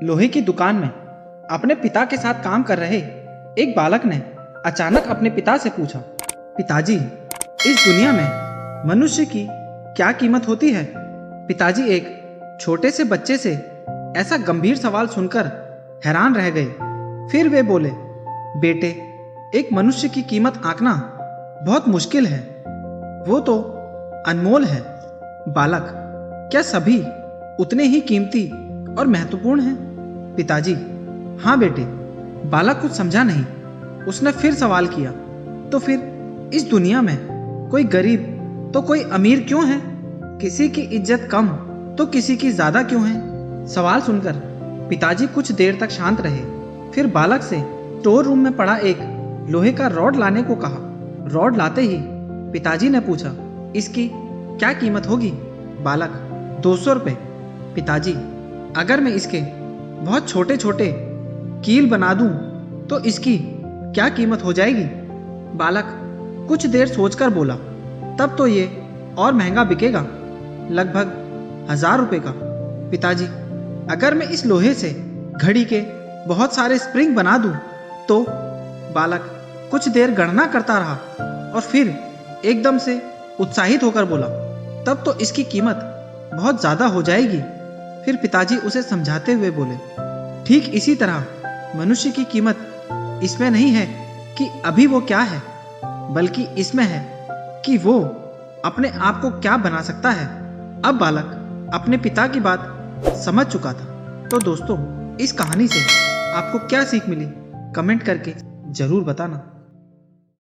लोहे की दुकान में अपने पिता के साथ काम कर रहे एक बालक ने अचानक अपने पिता से पूछा, पिताजी, इस दुनिया में मनुष्य की क्या कीमत होती है? पिताजी एक छोटे से बच्चे से ऐसा गंभीर सवाल सुनकर हैरान रह गए। फिर वे बोले, बेटे, एक मनुष्य की कीमत आंकना बहुत मुश्किल है, वो तो अनमोल है। बालक, क्या सभी उतने ही कीमती और महत्वपूर्ण हैं? पिताजी, हाँ बेटे। बालक कुछ समझा नहीं। उसने फिर सवाल किया, तो फिर इस दुनिया में कोई गरीब तो कोई अमीर क्यों है? किसी की इज्जत कम तो किसी की ज्यादा क्यों है? सवाल सुनकर पिताजी कुछ देर तक शांत रहे। फिर बालक से स्टोर रूम में पड़ा एक लोहे का रॉड लाने को कहा। रॉड लाते ही पिताजी ने पूछा, इसकी क्या कीमत होगी? बालक, 200 रुपये। पिताजी, अगर मैं इसके बहुत छोटे छोटे कील बना दूं तो इसकी क्या कीमत हो जाएगी? बालक कुछ देर सोचकर बोला, तब तो ये और महंगा बिकेगा, लगभग 1000 रुपये का। पिताजी, अगर मैं इस लोहे से घड़ी के बहुत सारे स्प्रिंग बना दूं तो? बालक कुछ देर गणना करता रहा और फिर एकदम से उत्साहित होकर बोला, तब तो इसकी कीमत बहुत ज्यादा हो जाएगी। फिर पिताजी उसे समझाते हुए बोले, ठीक इसी तरह मनुष्य की कीमत इसमें नहीं है कि अभी वो क्या है, बल्कि इसमें है कि वो अपने आप को क्या बना सकता है। अब बालक अपने पिता की बात समझ चुका था। तो दोस्तों, इस कहानी से आपको क्या सीख मिली, कमेंट करके जरूर बताना।